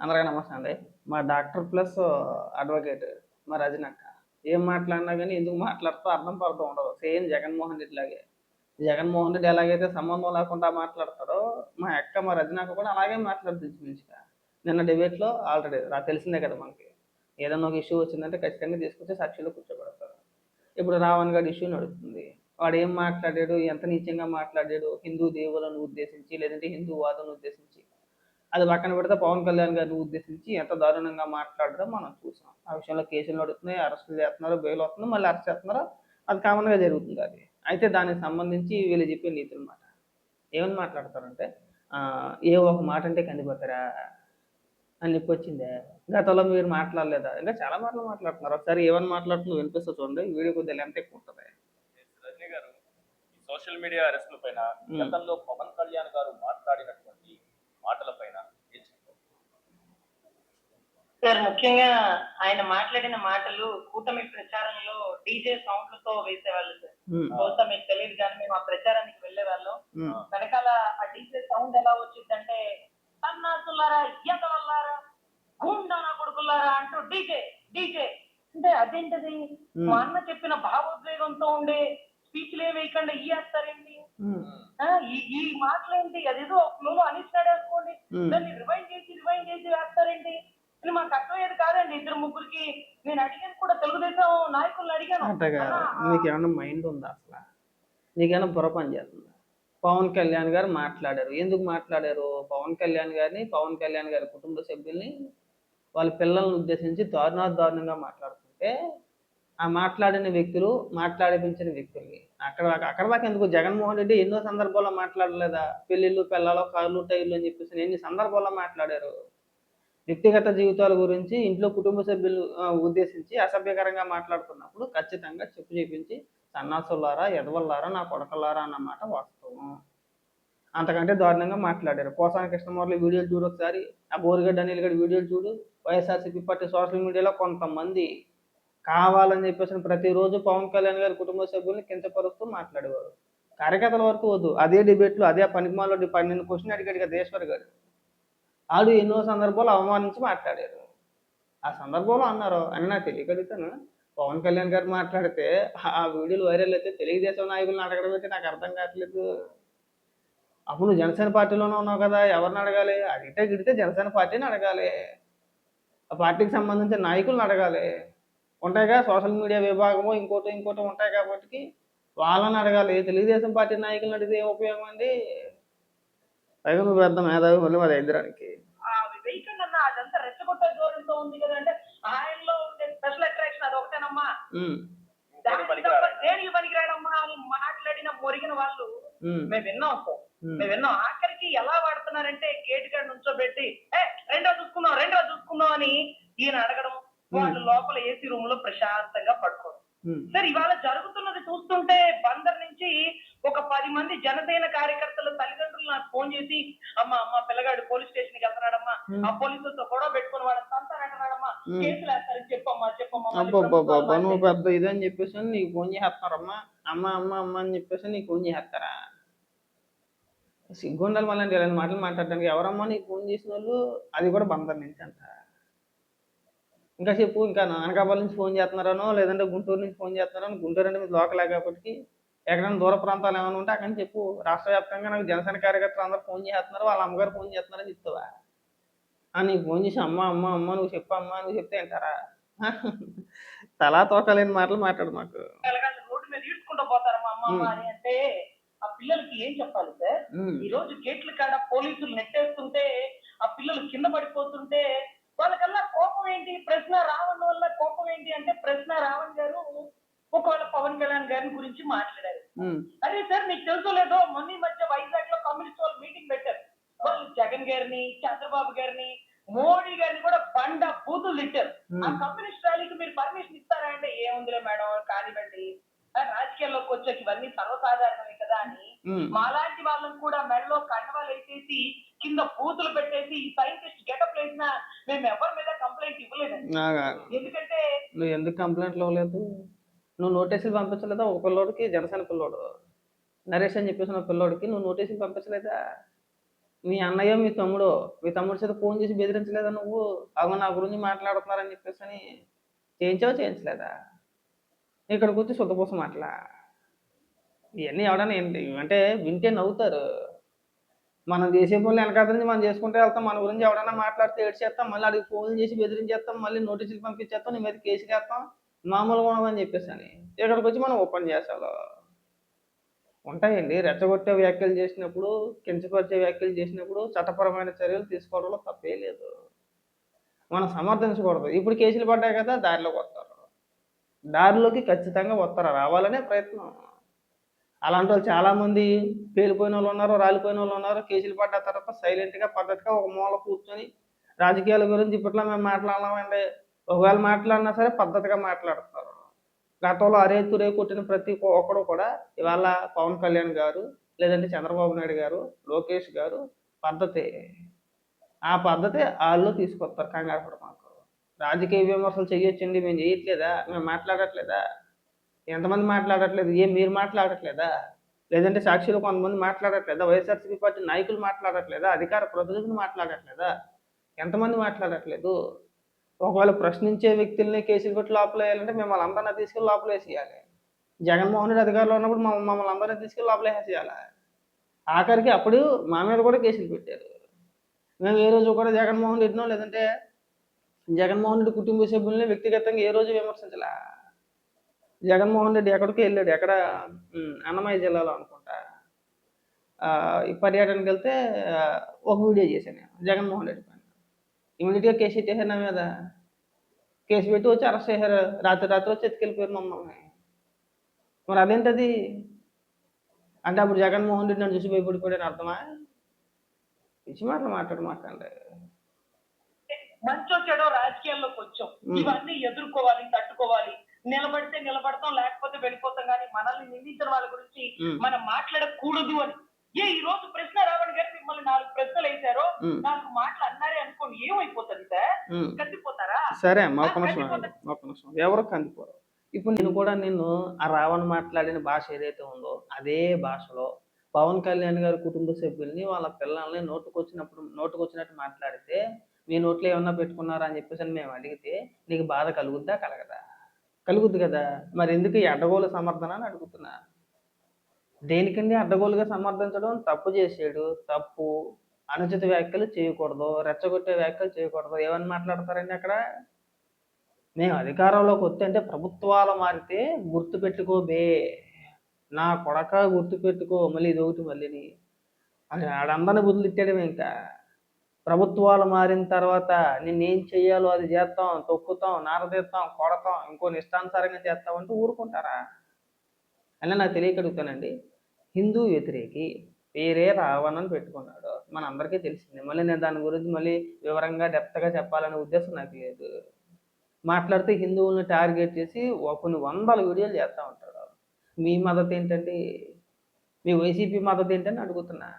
అందరికీ నమస్తే అండి. మా డాక్టర్ ప్లస్ అడ్వకేట్ మా రజనక్క. ఏం మాట్లాడినా గాని ఎందుకు మాట్లాడుతారో అర్థం పర్థం ఉండదు. సేమ్ జగన్మోహన్ రెడ్డి లాగే. జగన్మోహన్ రెడ్డి ఎలాగైతే సంబంధం లేకుండా మాట్లాడతాడో, మా రజనక్క కూడా అలాగే మాట్లాడుద్ది ఇంచుమించుగా. నిన్న డిబేట్‌లో ఆల్రెడీ తెలిసిందే కదా మనకి. ఏదన్నా ఒక ఇష్యూ వచ్చిందంటే ఖచ్చితంగా తీసుకొచ్చి సాక్షిలో కూర్చోబెడతారు. ఇప్పుడు రావణ్ గాడి ఇష్యూ నడుస్తుంది. వాడేం మాట్లాడాడు, ఎంత నీచంగా మాట్లాడాడు, హిందూ దేవులను ఉద్దేశించి, లేదంటే హిందూవాదులను ఉద్దేశించి. అది పక్కన పెడితే పవన్ కళ్యాణ్ గారిని ఉద్దేశించి ఎంత దారుణంగా మాట్లాడడం మనం చూసాం. ఆ విషయంలో కేసులు నడుస్తున్నాయి, అరెస్టులు చేస్తున్నారు, బెయిల్ వస్తుంది, మళ్ళీ అరెస్ట్ చేస్తున్నారు. అది కామన్‌గా జరుగుతుంది అది. అయితే దానికి సంబంధించి వీళ్ళు చెప్పే నీతులమాట. ఏమని మాట్లాడతారంటే ఏ ఒక మాట అంటే కందిపోతారా అని నొప్పొచ్చిందా? గతంలో మీరు మాట్లాడలేదా? ఇంకా చాలా మాటలు మాట్లాడుతున్నారు. ఒకసారి ఏమని మాట్లాడుతుందో వినిపిస్తా చూడండి. వీడియో కొద్దిగా లెంత్ ఎక్కువ ఉంటది. రజనీ గారు సోషల్ మీడియా అరెస్టుల పైన గతంలో పవన్ కళ్యాణ్ గారు మాట్లాడినటువంటి మాటల పైన సార్ ముఖ్యంగా ఆయన మాట్లాడిన మాటలు కూటమి ప్రచారంలో డీజే సౌండ్లతో వేసేవాళ్ళు సార్. బహుశా మీకు తెలియదు కానీ మేము ఆ ప్రచారానికి వెళ్లే వాళ్ళం. వెనకాల ఆ డీజే సౌండ్ ఎలా వచ్చిందంటే సన్నాసులారా, ఎదవల్లారా, గుండానా కొడుకులారా అంటూ డీజే డీజే అంటే అదేంటది? మా అన్న చెప్పిన భావోద్వేగంతో ఉండే స్పీచ్లు ఏమి వేయకుండా ఇయ్యేస్తారేంటి? ఈ మాటలేంటి? అదేదో ఫ్లోలో అనిస్తాడే అనుకోండి, దాన్ని రివైండ్ చేసి వేస్తారేంటి? మాకు అర్థమయ్యేది కాదండి. ఇద్దరు ముగ్గురికి నేను అడిగాను కూడా, తెలుగుదేశం నాయకులను అడిగాను. నీకేమన్నా మైండ్ ఉందా అసలు? నీకేమైనా బుర్ర పని చేస్తుందా? పవన్ కళ్యాణ్ గారు మాట్లాడారు. ఎందుకు మాట్లాడారు? పవన్ కళ్యాణ్ గారి కుటుంబ సభ్యుల్ని, వాళ్ళ పిల్లల్ని ఉద్దేశించి దారుణంగా మాట్లాడుతుంటే, ఆ మాట్లాడిన వ్యక్తులు, మాట్లాడిపించిన వ్యక్తుల్ని అక్కడ దాకా ఎందుకు? జగన్మోహన్ రెడ్డి ఎన్నో సందర్భాల్లో మాట్లాడలేదా? పెళ్ళిళ్ళు, పిల్లలు, కార్లు, టైర్లు అని చెప్పేసి ఎన్ని సందర్భాల్లో మాట్లాడారు. వ్యక్తిగత జీవితాల గురించి, ఇంట్లో కుటుంబ సభ్యులు ఉద్దేశించి అసభ్యకరంగా మాట్లాడుతున్నప్పుడు ఖచ్చితంగా చెప్పు చేపించి సన్నాసులారా, ఎదవల్లారా, నా కొడకల్లారా అన్నమాట వాస్తవం. అంతకంటే దారుణంగా మాట్లాడారు. పోసాని కృష్ణమూర్తి వీడియోలు చూడు ఒకసారి, ఆ బోరిగడ్డ అనిల్ గడి వీడియోలు చూడు. వైఎస్ఆర్సీపీ పార్టీ సోషల్ మీడియాలో కొంతమంది కావాలని చెప్పేసి ప్రతిరోజు పవన్ కళ్యాణ్ గారి కుటుంబ సభ్యుల్ని కించపరుస్తూ మాట్లాడేవారు. కార్యకర్తల వరకు వద్దు, అదే డిబేట్లో అదే పనికిమాలో 12 క్వశ్చన్ అడిగాడు కదా ఈశ్వర్ గారు. ఆడు ఎన్నో సందర్భాలు అవమానించి మాట్లాడారు. ఆ సందర్భంలో అన్నారు అని నాకు తెలియగలుగుతాను. పవన్ కళ్యాణ్ గారు మాట్లాడితే ఆ వీడియోలు వైరల్ అయితే తెలుగుదేశం నాయకులను అడగడం అయితే నాకు అర్థం కావట్లేదు. అప్పుడు నువ్వు జనసేన పార్టీలోనే ఉన్నావు కదా, ఎవరిని అడగాలి? అడిగితే గిడితే జనసేన పార్టీని అడగాలి, ఆ పార్టీకి సంబంధించిన నాయకులను అడగాలి. ఉంటాయిగా సోషల్ మీడియా విభాగము, ఇంకోటి ఉంటాయి కాబట్టి వాళ్ళని అడగాలి. తెలుగుదేశం పార్టీ నాయకులను అడిగితే ఏం ఉపయోగం అండి? పైగా నువ్వు పెద్ద మేధావి మళ్ళీ మా దగ్గరానికి వెయ్యకండి అదంతా రెచ్చగొట్టే ధోరణితో ఉంది కదంటే ఆయనలో ఉండే స్పెషల్ అట్రాక్షన్ అది ఒకటేనమ్మా. దేనికి పనికిరాడమ్మా అని మాట్లాడిన మొరిగిన వాళ్ళు మేము విన్నాం సార్. మేము విన్నాం. ఆఖరికి ఎలా వాడుతున్నారంటే గేట్ కాడ నుంచోబెట్టి రెండో చూసుకుందాం అని ఈయన అడగడం, వాళ్ళు లోపల ఏసీ రూమ్ లో ప్రశాంతంగా పడుకోవడం. సార్ ఇవాళ జరుగుతున్నది చూస్తుంటే బందర్ నుంచి ఒక 10 మంది జనసేన కార్యకర్తల తల్లిదండ్రులు నాకు ఫోన్ చేసి, అమ్మ పిల్లగాడు పోలీస్ స్టేషన్ కి వెళ్తున్నాడమ్మా, ఆ పోలీసులతో గొడవ పెట్టుకుని వాడు సంతానంటున్నాడమ్మా, కేసులు వేస్తారని చెప్పమ్మా. నువ్వు పెద్ద ఇదని చెప్పేసి నీకు ఫోన్ చేస్తారమ్మా, అమ్మ అని చెప్పేసి నీకు ఫోన్ చేస్తారా? సిగ్గుండాలి మళ్ళీ ఇలాంటి మాటలు మాట్లాడడానికి. ఎవరమ్మా నీకు ఫోన్ చేసిన వాళ్ళు? అది కూడా బందర్ నుంచి అంట. ఇంకా చెప్పు, ఇంకా అనకాపల్లి నుంచి ఫోన్ చేస్తున్నారనో, లేదంటే గుంటూరు నుంచి ఫోన్ చేస్తున్నారనో. గుంటూరు అంటే మీరు లోకలే కాబట్టి ఎక్కడైనా దూర ప్రాంతాలు ఏమైనా ఉంటే అక్కడి నుంచి చెప్పు. రాష్ట్ర వ్యాప్తంగా నాకు జనసేన కార్యకర్తలు అందరూ ఫోన్ చేస్తున్నారు, వాళ్ళ అమ్మగారు ఫోన్ చేస్తున్నారని చెప్తావా? నీకు ఫోన్ చేసి అమ్మ నువ్వు చెప్పమ్మా, నువ్వు చెప్తే అంటారా? తలా తోకలేని మాటలు మాట్లాడు మాకు. రోడ్డు మీద ఈడ్చుకుంటూ పోతారమ్మా అమ్మ అని అంటే ఆ పిల్లలకి ఏం చెప్పాలి సార్? ఈ రోజు గేట్ల కాడ పోలీసులు నెట్టేస్తుంటే ఆ పిల్లలు కింద పడిపోతుంటే వాళ్ళకల్లా కోపం ఏంటి? ప్రశ్న రావణ్ వల్ల కోపం ఏంటి అంటే, ప్రశ్న రావణ్ గారు ఒకవేళ పవన్ కళ్యాణ్ గారి గురించి మాట్లాడారు. అరే సార్ మీకు తెలుసో లేదో, మొన్న మధ్య వైజాగ్ లో కమ్యూనిస్ట్ వాళ్ళు మీటింగ్ పెట్టారు. వాళ్ళు జగన్ గారిని, చంద్రబాబు గారిని, మోడీ గారిని కూడా బండ బూతులు తిట్టారు. ఆ కమ్యూనిస్ట్ ర్యాలీకి మీరు పర్మిషన్ ఇస్తారా అంటే, ఏముందిలే మేడం కానివ్వండి, రాజకీయాల్లోకి వచ్చాక ఇవన్నీ సర్వసాధారణమే కదా అని మాలాంటి వాళ్ళని కూడా మెడలో కండవాలు వేసేసి కింద బూతులు పెట్టేసి సైంటిస్ట్ గెటప్ వేసినా మేము ఎవరి మీద కంప్లైంట్ ఇవ్వలేదు. ఎందుకంటే నువ్వు ఎందుకు కంప్లైంట్లు ఇవ్వలేదు? నువ్వు నోటీసులు పంపించలేదా? ఒక పిల్లోడికి, జనసేన పిల్లోడు నరేష్ అని చెప్పేసి పిల్లోడికి నువ్వు నోటీసులు పంపించలేదా? మీ అన్నయ్య మీ తమ్ముడు చేత ఫోన్ చేసి బెదిరించలేదా నువ్వు? అగో నా గురించి మాట్లాడుతున్నారని చెప్పేసని. చేయించావా? చేయించలేదా? ఇక్కడికొచ్చి సుద్దపూస మాటలా? ఇయన్నీ ఎవడన్నా ఏంటి అంటే వింటే నవ్వుతారు. మనం చేసే పనులు వెనకాతల నుంచి మనం చేసుకుంటూ వెళ్తాం. మన గురించి ఎవడన్నా మాట్లాడితే ఏడ్చేత్తాం. మళ్ళీ ఆడికి ఫోన్లు చేసి బెదిరించేత్తాం. మళ్ళీ నోటీసులు పంపించేత్తాం. నీ మీద కేసులేత్తాం. మామూలుగా ఉండదని చెప్పేసని. ఇక్కడికొచ్చి మనం ఉపన్యాసాలు. ఉంటాయండి. రెచ్చగొట్టే వ్యాఖ్యలు చేసినప్పుడు, కించపరిచే వ్యాఖ్యలు చేసినప్పుడు చట్టపరమైన చర్యలు తీసుకోవడంలో తప్పే లేదు. మనం సమర్థించకూడదు. ఇప్పుడు కేసులు పడ్డాయి కదా! దారిలోకి వస్తారు. దారిలోకి ఖచ్చితంగా వస్తారు. రావాలనే ప్రయత్నం. అలాంటోళ్ళు చాలామంది పేలిపోయినోళ్ళు ఉన్నారు, రాలిపోయినోళ్ళు ఉన్నారు. కేసులు పడ్డ తర్వాత సైలెంట్‌గా, పద్ధతిగా ఒక మూల కూర్చొని రాజకీయాల గురించి ఇప్పట్లో మేము మాట్లాడలేమండి. ఒకవేళ మాట్లాడినా సరే పద్ధతిగా మాట్లాడతారు. గతంలో అరే తురే కొట్టిన ప్రతి ఒక్కడు కూడా ఇవాళ పవన్ కళ్యాణ్ గారు, లేదంటే చంద్రబాబు నాయుడు గారు, లోకేష్ గారు పద్ధతే. ఆ పద్ధతి ఆళ్ళు తీసుకొస్తారు. కంగారు పడమాకు. రాజకీయ విమర్శలు చేయొచ్చండి. మేము చేయట్లేదా? మేము మాట్లాడట్లేదా? ఎంతమంది మాట్లాడట్లేదు? మీరు మాట్లాడట్లేదా? లేదంటే సాక్షిలో కొంతమంది మాట్లాడట్లేదా? వైఎస్ఆర్‌సీపీ పార్టీ నాయకులు మాట్లాడట్లేదా? అధికార ప్రతినిధులు మాట్లాడట్లేదా? ఎంతమంది మాట్లాడట్లేదు? ఒకవేళ ప్రశ్నించే వ్యక్తుల్ని కేసులు పెట్టి లోపలేయాలంటే మిమ్మల్ని అందరిని తీసుకెళ్ళి లోపలేసేయాలి. జగన్మోహన్ రెడ్డి అధికారంలో ఉన్నప్పుడు మమ్మల్ని అందరిని తీసుకెళ్ళి లోపలేసేయాలి. ఆఖరికి అప్పుడు మా మీద కూడా కేసులు పెట్టారు. మేము ఏ రోజు కూడా జగన్మోహన్ రెడ్డినో లేదంటే జగన్మోహన్ రెడ్డి కుటుంబ సభ్యుల్ని వ్యక్తిగతంగా ఏ రోజు విమర్శించలా. జగన్మోహన్ రెడ్డి ఎక్కడికో వెళ్ళాడు. ఎక్కడ అన్నమయ్య జిల్లాలో అనుకుంటా. ఈ పర్యటనకి వెళ్తే ఒక వీడియో చేశాను నేను జగన్మోహన్ రెడ్డి పైన. ఇమీడియట్‌గా కేసు పెట్టేశారు నా మీద. కేసు పెట్టి వచ్చి అరెస్ట్ చేశారు. రాత్రి వచ్చి ఎత్తుకెళ్ళిపోయారు మమ్మల్ని. మరి అదేంటది? అంటే అప్పుడు జగన్మోహన్ రెడ్డి నన్ను చూసి భయపడిపోయాడని అర్థమా? పిచ్చి మాటలు మాట్లాడమాకండి. మంచో చెడో రాజకీయాల్లోకి వచ్చాం. ఇవన్నీ ఎదుర్కోవాలి, తట్టుకోవాలి. నిలబడితే నిలబడతాం, లేకపోతే వెళ్ళిపోతాం. కానీ మనల్ని నిందించిన వాళ్ళ గురించి మనం మాట్లాడకూడదు అని. ఈ రోజు ప్రశ్న రావణ్ గారు మిమ్మల్ని 4 ప్రశ్నలు వేశారో 4 మాటలు అన్నారే అనుకోండి, ఏమైపోతుంది సార్? కందిపోతారా? సరే అమ్మా, ఒక నిమిషం. ఎవరు కందిపోరు. ఇప్పుడు నేను కూడా ఆ రావణ్ మాట్లాడిన భాష ఏదైతే ఉందో అదే భాషలో పవన్ కళ్యాణ్ గారి కుటుంబ సభ్యుల్ని వాళ్ళ పిల్లల్ని నోటుకొచ్చినట్టు మాట్లాడితే మీ నోట్లో ఏమన్నా పెట్టుకున్నారా అని చెప్పేసి మేము అడిగితే నీకు బాధ కలుగుద్దా? కలగదా? కలుగుద్ది కదా. మరి ఎందుకు ఈ అడ్డగోలు సమర్థన అని అడుగుతున్నా. దేనికండి అడ్డగోలుగా సమర్థించడం? తప్పు చేసాడు, తప్పు. అనుచిత వ్యాఖ్యలు చేయకూడదు, రెచ్చగొట్టే వ్యాఖ్యలు చేయకూడదు. ఏమని మాట్లాడతారండి అక్కడ? మేము అధికారంలోకి వస్తే అంటే ప్రభుత్వాలు మారితే గుర్తుపెట్టుకోబే, నా కొడక గుర్తుపెట్టుకో. మళ్ళీ ఇదొకటి మళ్ళీని అని ఆడందరిని బుద్ధులు ఇంకా. ప్రభుత్వాలు మారిన తర్వాత నిన్నేం చెయ్యాలో అది చేస్తాం, తొక్కుతాం, నారదీస్తాం, కొడతాం, ఇంకొని ఇష్టానుసారంగా చేస్తామంటే ఊరుకుంటారా? అని నాకు తెలియక అడుగుతానండి. హిందూ వ్యతిరేకి పేరే రావణ్ అని పెట్టుకున్నాడు, మనందరికీ తెలిసిందే. మళ్ళీ నేను దాని గురించి మళ్ళీ వివరంగా డెప్త్గా చెప్పాలనే ఉద్దేశం నాకు లేదు. మాట్లాడితే హిందువుల్ని టార్గెట్ చేసి కొన్ని వందల వీడియోలు చేస్తూ ఉంటాడు. మీ మద్దతు ఏంటండి? మీ వైసీపీ మద్దతు ఏంటని అడుగుతున్నా.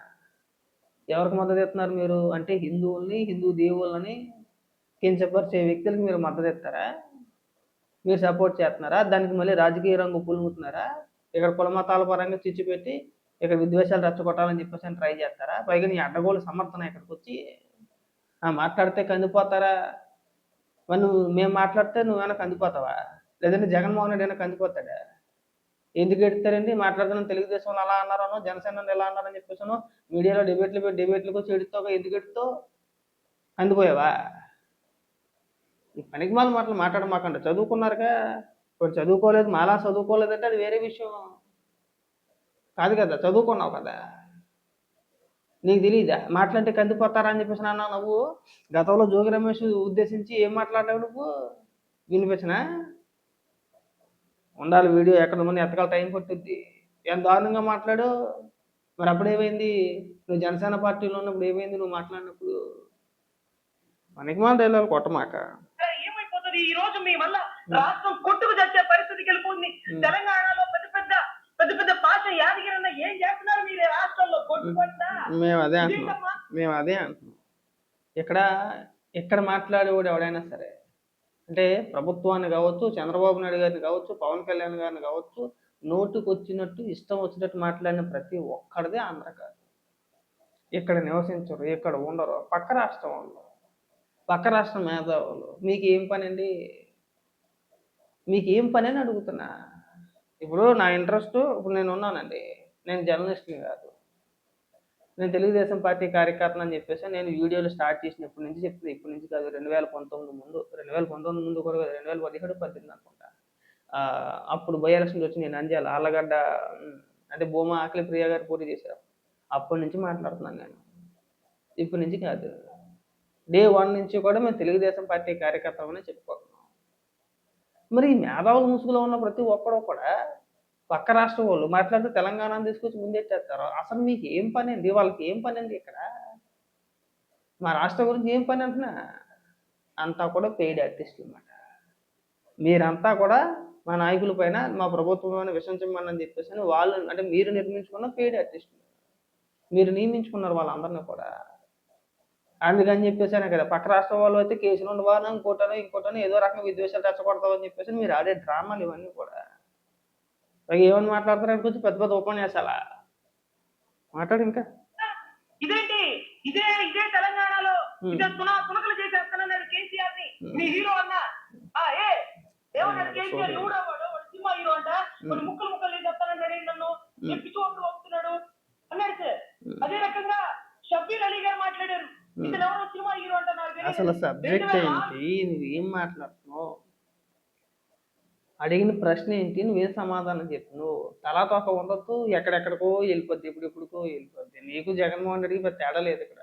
ఎవరికి మద్దతు ఇస్తున్నారు మీరు? అంటే హిందువుల్ని, హిందూ దేవుళ్ళని కించపరిచే వ్యక్తులకు మీరు మద్దతు ఇస్తారా? మీరు సపోర్ట్ చేస్తున్నారా? దానికి మళ్ళీ రాజకీయ రంగు పులుముతున్నారా? ఇక్కడ కుల మతాల పరంగా చిచ్చు పెట్టి ఇక్కడ విద్వేషాలు రెచ్చగొట్టాలని చెప్పేసి ట్రై చేస్తారా? పైగా నీ అడ్డగోలు సమర్థన ఇక్కడికి వచ్చి మాట్లాడితే కందిపోతారా? మరి మేము మాట్లాడితే నువ్వేమైనా కందిపోతావా? లేదంటే జగన్మోహన్ రెడ్డి అయినా కందిపోతాడా? ఎందుకు ఎడుతారండి? మాట్లాడుతున్నాం తెలుగుదేశం వాళ్ళు అలా అన్నారనో, జనసేన ఎలా అన్నారని చెప్పేసాను మీడియాలో డిబేట్లకు వచ్చి ఎడుతావు. ఎందుకు ఎడుతావు? కందిపోయావా? ఈ పనికి మాటలు మాట్లాడమాకండి. చదువుకున్నారుగా, కొంచెం చదువుకోలేదు, మాలా చదువుకోలేదంటే అది వేరే విషయం కాదు కదా. చదువుకున్నావు కదా, నీకు తెలీదా? మాట్లాడితే కందిపోతారా అని చెప్పేసి అన్నా నువ్వు. గతంలో జోగి రమేష్ ఉద్దేశించి ఏం మాట్లాడావు నువ్వు? వినిపించనా? ఉండాలి వీడియో, ఎక్కడ మంది ఎతకాల టైం పట్టుద్ది. ఎంత దారుణంగా మాట్లాడు. మరి అప్పుడేమైంది? నువ్వు జనసేన పార్టీలో ఉన్నప్పుడు ఏమైంది నువ్వు మాట్లాడినప్పుడు? మనకి మాట వెళ్ళాలి కొట్టమాక. ఏమైపోతుంది? ఈ రోజు మీ వల్ల రాష్ట్రం కొట్టుకు చచ్చే పరిస్థితికి వెళ్ళిపోయింది. తెలంగాణలో పెద్ద పెద్ద భాష యాదగిరి ఏం చేస్తున్నారు మీరు రాష్ట్రంలో? కొట్టుకుంటా మేము అదే అంటున్నాం. ఇక్కడ మాట్లాడేవాడు ఎవడైనా సరే, అంటే ప్రభుత్వాన్ని కావచ్చు, చంద్రబాబు నాయుడు గారిని కావచ్చు, పవన్ కళ్యాణ్ గారిని కావచ్చు, నోటుకు వచ్చినట్టు ఇష్టం వచ్చినట్టు మాట్లాడిన ప్రతి ఒక్కడిదే ఆంధ్ర కాదు. ఇక్కడ నివసించరు, ఇక్కడ ఉండరు, పక్క రాష్ట్రం వాళ్ళు, పక్క రాష్ట్రం మేధావులు. మీకేం పని అండి? మీకేం పని అని అడుగుతున్నా. ఇప్పుడు నా ఇంట్రెస్ట్, ఇప్పుడు నేను ఉన్నానండి, నేను జర్నలిస్ట్ని కాదు, నేను తెలుగుదేశం పార్టీ కార్యకర్తను అని చెప్పేసి నేను వీడియోలు స్టార్ట్ చేసినప్పటి నుంచి చెప్తుంది. ఇప్పటి నుంచి కాదు, 2019 ముందు, 2019 ముందు కూడా కాదు, 2017, 18 అనుకుంటా. అప్పుడు బై ఎలక్షన్స్ వచ్చి నేను నంద్యాల ఆళ్ళగడ్డ, అంటే భూమా ఆకలి ప్రియ గారు పోటీ చేశారు. అప్పటి నుంచి మాట్లాడుతున్నాను నేను, ఇప్పటి నుంచి కాదు. డే 1 నుంచి కూడా మేము తెలుగుదేశం పార్టీ కార్యకర్తలనే చెప్పుకుంటున్నాం. మరి ఈ మేధావుల ముసుగులో ఉన్న ప్రతి ఒక్కడు కూడా పక్క రాష్ట్రం వాళ్ళు మాట్లాడితే తెలంగాణను తీసుకొచ్చి ముందెట్టేస్తారు. అసలు మీకు ఏం పని అండి? వాళ్ళకి ఏం పని అండి ఇక్కడ? మా రాష్ట్రం గురించి ఏం పని అంటున్నా? అంతా కూడా పెయిడ్ ఆర్టిస్టులు అన్నమాట. మీరంతా కూడా మా నాయకుల పైన, మా ప్రభుత్వం విషం చిమ్మని చెప్పేసి వాళ్ళు, అంటే మీరు నిర్మించుకున్న పెయిడ్ ఆర్టిస్టులు, మీరు నియమించుకున్నారు వాళ్ళందరినీ కూడా. అందుకని చెప్పేసానే కదా పక్క రాష్ట్రం వాళ్ళు అయితే కేసులు ఉండవాలని ఇంకోటనో ఏదో రకంగా విద్వేషాలు రెచ్చగొడతామని చెప్పేసి మీరు ఆడే డ్రామాలు ఇవన్నీ కూడా. ఏమని మాట్లాడతారు కొంచెం పెద్ద పెద్ద ఉపన్యాసాలా? మాట్లాడు ఇంకా. ఇదేంటి ఇదే తెలంగాణలో ఇదే తునకలు చేసేస్తానన్నాడు కేసీఆర్ ని, మీ హీరో అన్న ఏమన్నాడు కేసీఆర్? ఎవడవాడు సినిమా హీరో అంట, కొన్ని ముక్కలు చేసేస్తానన్నాడు, నన్ను పిచ్చుకోడు వస్తున్నాడు అన్నాడు సార్. అదే రకంగా షబ్బీర్ అలీ గారు మాట్లాడారు, ఇతను ఎవరో సినిమా హీరో అంట. అసలు సబ్జెక్ట్ ఏంటి? నువ్వేం మాట్లాడుతున్నావు? అడిగిన ప్రశ్న ఏంటి? నువ్వేం సమాధానం చెప్పు. నువ్వు తలా తోక ఉండొద్దు, ఎక్కడెక్కడికో వెళ్ళిపోద్ది, ఎప్పుడెప్పుడుకో వెళ్ళిపోద్ది. నీకు జగన్మోహన్ రెడ్డికి పెద్ద తేడా లేదు ఇక్కడ.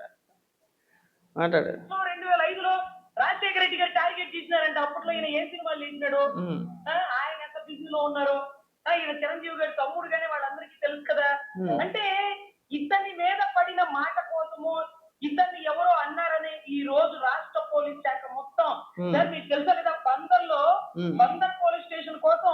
మాట్లాడు. 2005లో రాజశేఖర రెడ్డి గారు టార్గెట్ చేసినారంట. అప్పట్లో ఈయన ఏం సినిమాలు చేసినాడు, ఆయన ఎంత బిజీలో ఉన్నారు, ఈయన చిరంజీవి గారి తమ్ముడు గానీ వాళ్ళందరికీ తెలుసు కదా. అంటే ఇతని మీద పడిన మాట కోసము ఇతన్ని ఎవరో అన్నారని ఈ రోజు రాష్ట్ర పోలీస్ శాఖ మొత్తం, మీకు తెలుసా లేదా, బందర్ పోలీస్ స్టేషన్ కోసం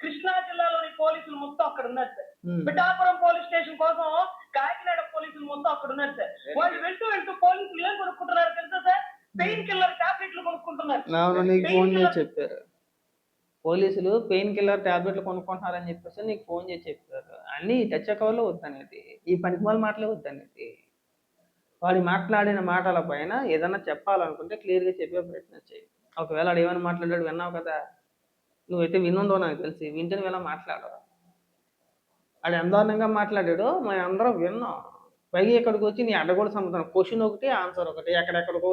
కృష్ణా జిల్లాలోని పోలీసులు మొత్తం అక్కడ ఉన్నారు సార్. పిఠాపురం పోలీస్ స్టేషన్ కోసం కాకినాడ పోలీసులు మొత్తం అక్కడ ఉన్నారు సార్. వాళ్ళు వెళ్తూ పోలీసులు ఏం కొనుక్కుంటున్నారు తెలుసా సార్? పెయిన్ కిల్లర్ టాబ్లెట్లు కొనుక్కుంటున్నారు. నీకు ఫోన్ చేసి చెప్పారు పోలీసులు, పెయిన్ కిల్లర్ టాబ్లెట్లు కొనుక్కుంటున్నారని చెప్పేసి నీకు ఫోన్ చేసి చెప్పారు. అన్ని టచ్ వద్దనేది, ఈ పనికిమాల మాటలే వద్దనేది. వాడు మాట్లాడిన మాటల పైన ఏదన్నా చెప్పాలనుకుంటే క్లియర్గా చెప్పే ప్రయత్నం చేయి. ఒకవేళ వాడు ఏమైనా మాట్లాడాడు విన్నావు కదా, నువ్వైతే వినుందో నాకు తెలిసి, వింటే నువ్వు ఎలా మాట్లాడవు. వాడు ఎంత దారుణంగా మాట్లాడాడో మేము అందరం విన్నాం. పైగా ఇక్కడికి వచ్చి నీ అడ్డగోడు సమాధానం, క్వశ్చన్ ఒకటి ఆన్సర్ ఒకటి, ఎక్కడెక్కడికో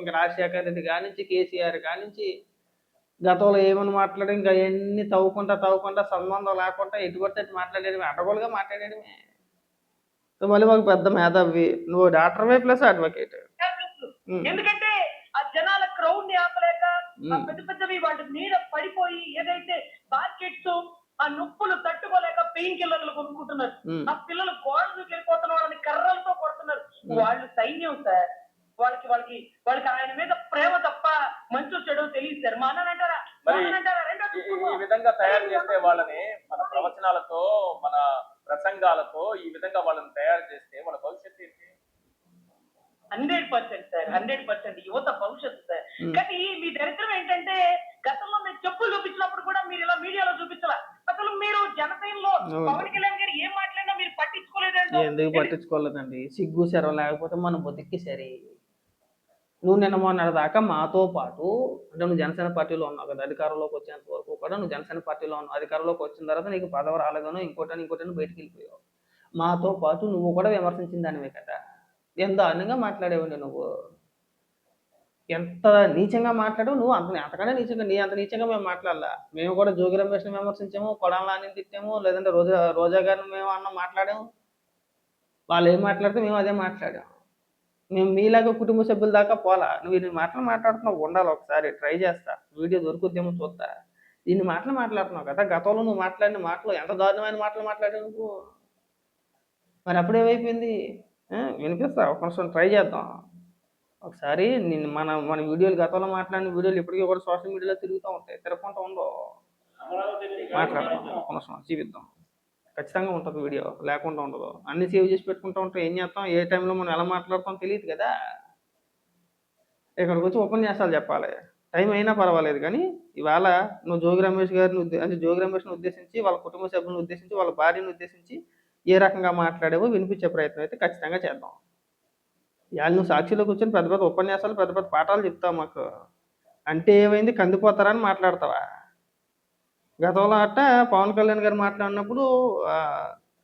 ఇంకా రాజశేఖర రెడ్డి కానించి కేసీఆర్ కానించి గతంలో ఏమని మాట్లాడి ఇంకా ఎన్ని తవ్వుకుంటా సంబంధం లేకుండా ఎటు పడితే అటు మాట్లాడేయడమే, అడ్డగోలుగా మాట్లాడేయడమే. మళ్ళీ మాకు పెద్ద మేధావి, నువ్వు డాక్టర్వే ప్లస్ అడ్వకేట్. ఎందుకంటే ఆ జనాల క్రౌడ్ ని ఆపలేక పెద్ద పెద్దవి వాటి మీద పడిపోయి ఏదైతే మార్కెట్స్ ఆ నొప్పులు తట్టుకోలేక పెయిన్ కిల్లర్లు కొనుక్కుంటున్నారు. ఆ పిల్లలు గోడలు వెళ్ళిపోతున్న వాళ్ళని కర్రలతో కొడుతున్నారు. వాళ్ళు సైన్యం సార్. వాళ్ళకి ఆయన మీద ప్రేమ తప్ప మంచు చెడు తెలియదు సార్. మా అన్నంటారా ఈ విధంగా తయారు చేస్తే వాళ్ళని మన ప్రవచనాలతో, మన ప్రసంగాలతో ఈ విధంగా వాళ్ళని తయారు చేస్తే వాళ్ళ భవిష్యత్తు ఏంటి? 100% సార్, 100% యువత భవిష్యత్తు సార్. కానీ మీ దరిద్రం ఏంటంటే గతంలో మీరు చెప్పులు చూపించినప్పుడు కూడా మీరు ఇలా మీడియాలో చూపించాల. అసలు మీరు జనసేనలో పవన్ కళ్యాణ్ గారు ఏం మాట్లాడినా మీరు పట్టించుకోలేదండి. ఎందుకు పట్టించుకోలేదండి? సిగ్గు శరం లేకపోతే మన బతికి సరే. నువ్వు నిన్న మొన్నటి దాకా మాతో పాటు, అంటే నువ్వు జనసేన పార్టీలో ఉన్నావు కదా, అధికారంలోకి వచ్చేంత వరకు కూడా నువ్వు జనసేన పార్టీలో ఉన్నావు. అధికారంలోకి వచ్చిన తర్వాత నీకు పదవి రాలేదనో ఇంకోటని బయటికి వెళ్ళిపోయావు. మాతో పాటు నువ్వు కూడా విమర్శించిన దానివే కదా. ఎంత దారుణంగా మాట్లాడేవండి నువ్వు, ఎంత నీచంగా మాట్లాడావు నువ్వు. అంతకన్నా నీచంగా, నీ అంత నీచంగా మేము మాట్లాడలా. మేము కూడా జోగి రమేష్ని విమర్శించాము, కొడాలని తిట్టాము, లేదంటే రోజా గారిని మేము మాట్లాడాము. వాళ్ళు ఏం మాట్లాడితే మేము అదే మాట్లాడాము. మేము మీలాగా కుటుంబ సభ్యుల దాకా పోలా. నువ్వు ఇన్ని మాటలు మాట్లాడుతున్నావు, ఉండాలి ఒకసారి ట్రై చేస్తా, వీడియో దొరుకుద్దేమో చూస్తా. ఇన్ని మాటలు మాట్లాడుతున్నావు కదా, గతంలో నువ్వు మాట్లాడిన మాటలు ఎంత దారుణమైన మాటలు మాట్లాడావు నువ్వు. మరి అప్పుడు ఏమైపోయింది? వినిపిస్తా, ఒక నిమిషం ట్రై చేద్దాం ఒకసారి. మన వీడియోలు, గతంలో మాట్లాడిన వీడియోలు ఇప్పటికీ కూడా సోషల్ మీడియాలో తిరుగుతూ ఉంటాయి, తిరగకుండా ఉండవు. మాట్లాడతాం, ఒక నిమిషం చూపిద్దాం. ఖచ్చితంగా ఉంటుంది వీడియో, లేకుండా ఉండదు. అన్ని సేవ్ చేసి పెట్టుకుంటూ ఉంటాం. ఏం చేస్తాం, ఏ టైంలో మనం ఎలా మాట్లాడతాం తెలియదు కదా. ఇక్కడికి వచ్చి ఉపన్యాసాలు చెప్పాలి, టైం అయినా పర్వాలేదు. కానీ ఇవాళ నువ్వు జోగి రమేష్ గారిని జోగి రమేష్ని ఉద్దేశించి, వాళ్ళ కుటుంబ సభ్యులను ఉద్దేశించి, వాళ్ళ భార్యను ఉద్దేశించి ఏ రకంగా మాట్లాడేవో వినిపించే ప్రయత్నం అయితే ఖచ్చితంగా చేద్దాం. ఇవాళ నువ్వు సాక్షిలో కూర్చొని పెద్ద పెద్ద ఉపన్యాసాలు పెద్ద పెద్ద పాఠాలు చెప్తావు మాకు. అంటే ఏమైంది, కందిపోతారని మాట్లాడతావా? గతంలో అట్ట పవన్ కళ్యాణ్ గారు మాట్లాడినప్పుడు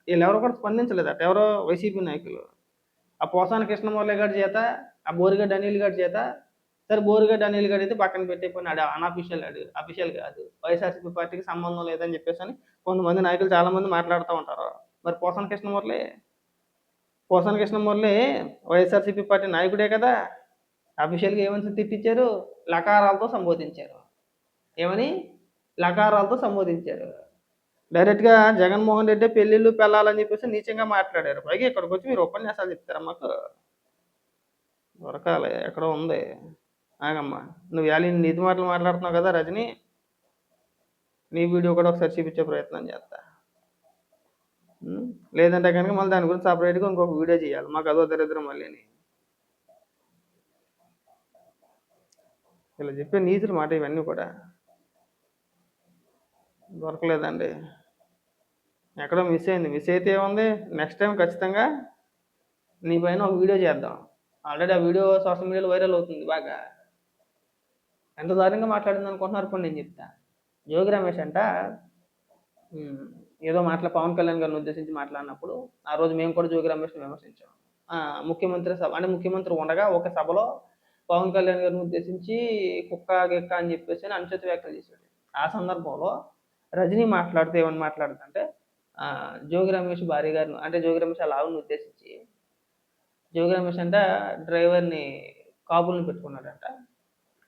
వీళ్ళెవరో కూడా స్పందించలేదట, ఎవరో వైసీపీ నాయకులు. ఆ పోసాని కృష్ణమురళి గారి చేత, ఆ బోరిగడ్డ అనిల్ గారి చేత, సరే బోరిగడ్డ అనిల్ గారు అయితే పక్కన పెట్టేపోయిన అన్అఫీషియల్, అఫీషియల్ కాదు, వైఎస్ఆర్సీపీ పార్టీకి సంబంధం లేదని చెప్పేసి అని కొంతమంది నాయకులు చాలామంది మాట్లాడుతూ ఉంటారు. మరి పోసాని కృష్ణమురళి వైఎస్ఆర్సీపీ పార్టీ నాయకుడే కదా. అఫీషియల్గా ఏమని తిట్టించారు? లకారాలతో సంబోధించారు. ఏమని? లకారాలతో సంబోధించారు. డైరెక్ట్గా జగన్మోహన్ రెడ్డి పెళ్ళిళ్ళు పెళ్ళాలని చెప్పేసి నీచంగా మాట్లాడారు. పైగా ఇక్కడికి వచ్చి మీరు ఉపన్యాసాలు చెప్తారా మాకు? దొరకాలి, ఎక్కడో ఉంది. ఆగమ్మా, నువ్వు ఇవాళ ఇన్ని నీతి మాటలు మాట్లాడుతున్నావు కదా రజని, నీ వీడియో కూడా ఒకసారి చూపించే ప్రయత్నం చేస్తా. లేదంటే కనుక మళ్ళీ దాని గురించి సపరేట్గా ఇంకొక వీడియో చేయాలి. మాకు అదో దరిద్రం మళ్ళీని. ఇలా చెప్పే నీతులు మాట ఇవన్నీ కూడా దొరకలేదండి. ఎక్కడో మిస్ అయింది. మిస్ అయితే ఏముంది, నెక్స్ట్ టైం ఖచ్చితంగా నీ పైన ఒక వీడియో చేద్దాం. ఆల్రెడీ ఆ వీడియో సోషల్ మీడియాలో వైరల్ అవుతుంది బాగా. ఎంత దారుణంగా మాట్లాడింది అనుకుంటున్నారు ఇప్పుడు నేను చెప్తా. జోగి రమేష్ అంట ఏదో పవన్ కళ్యాణ్ గారిని ఉద్దేశించి మాట్లాడినప్పుడు ఆ రోజు మేము కూడా జోగి రమేష్ని విమర్శించాం. ముఖ్యమంత్రి సభ అంటే ముఖ్యమంత్రి ఉండగా ఒక సభలో పవన్ కళ్యాణ్ గారిని ఉద్దేశించి కుక్క గిక్క అని చెప్పేసి అనుచిత వ్యాఖ్యలు చేశాడు. ఆ సందర్భంలో రజనీ మాట్లాడితే ఏమని మాట్లాడుతుంటే జోగి రమేష్ భార్య గారిని, అంటే జోగి రమేష్ వాళ్ళ ఆవిడని ఉద్దేశించి, జోగి రమేష్ అంటే డ్రైవర్ని కాపులను పెట్టుకున్నాడంట.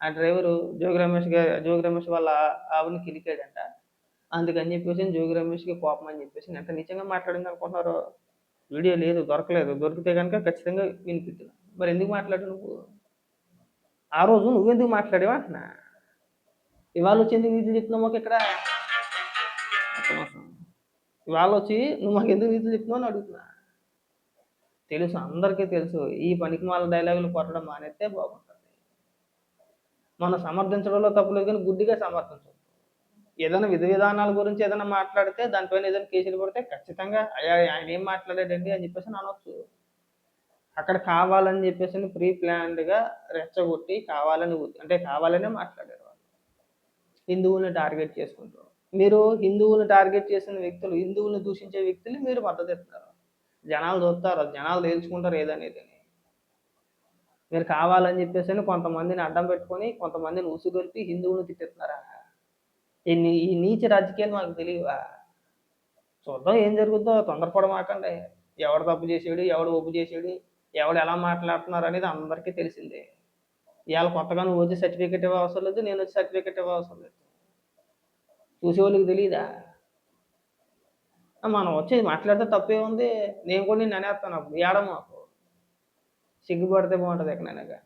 ఆ డ్రైవరు జోగి రమేష్ వాళ్ళ ఆవిడని కిలికాడంట. అందుకని చెప్పేసి జోగి రమేష్కి కోపం అని చెప్పేసి ఎంత నిజంగా మాట్లాడింది అనుకుంటున్నారు. వీడియో లేదు, దొరకలేదు. దొరికితే కనుక ఖచ్చితంగా వినిపిద్దు. మరి ఎందుకు మాట్లాడు నువ్వు? ఆ రోజు నువ్వెందుకు మాట్లాడేవా అంటున్నా. ఇవాళ వచ్చి ఎందుకు నీతులు చెప్తున్నావు మాకు ఇక్కడ? ఇవాళ వచ్చి నువ్వు మాకు ఎందుకు నీతులు చెప్తున్నావు అని అడుగుతున్నా. తెలుసు, అందరికీ తెలుసు. ఈ పనికిమాల డైలాగులు కొట్టడం మానేస్తే బాగుంటుంది. మనం సమర్థించడంలో తప్పులేదు, కానీ గుడ్డిగా సమర్థించదు. ఏదైనా విధి విధానాల గురించి ఏదైనా మాట్లాడితే దానిపైన ఏదైనా కేసులు పడితే ఖచ్చితంగా ఆయన ఏం మాట్లాడాడండి అని చెప్పేసి అనొచ్చు. అక్కడ కావాలని చెప్పేసి ప్రీ ప్లాన్డ్గా రెచ్చగొట్టి కావాలనే మాట్లాడారు వాళ్ళు, హిందువుల్ని టార్గెట్ చేసుకుంటారు. మీరు హిందువుల్ని టార్గెట్ చేసిన వ్యక్తులు, హిందువుల్ని దూషించే వ్యక్తులు మీరు మద్దతు ఇస్తున్నారు. జనాలు చూస్తారు, జనాలు తేల్చుకుంటారు ఏదనేది. మీరు కావాలని చెప్పేసి కొంతమందిని అడ్డం పెట్టుకొని కొంతమందిని ఉసుగొల్పి హిందువులను తిట్టిస్తున్నారా? ఈ నీచ రాజకీయాలు మాకు తెలియవా? చూద్దాం ఏం జరుగుతుందో, తొందరపడమాకండి. ఎవడు తప్పు చేసాడు, ఎవడు ఒప్పు చేసాడు, ఎవడు ఎలా మాట్లాడుతున్నారు అనేది అందరికీ తెలిసిందే. ఇవాళ కొత్తగా నువ్వు వచ్చి సర్టిఫికెట్ ఇవ్వ అవసరం లేదు, నేను వచ్చి సర్టిఫికెట్ ఇవ్వ అవసరం లేదు. చూసేవాళ్ళకి తెలియదా? మనం వచ్చి మాట్లాడితే తప్పే ఉంది. నేను కూడా నేను అనేస్తాను అప్పుడు ఏడమాకు, సిగ్గుపడితే బాగుంటుంది ఎక్కడైనా.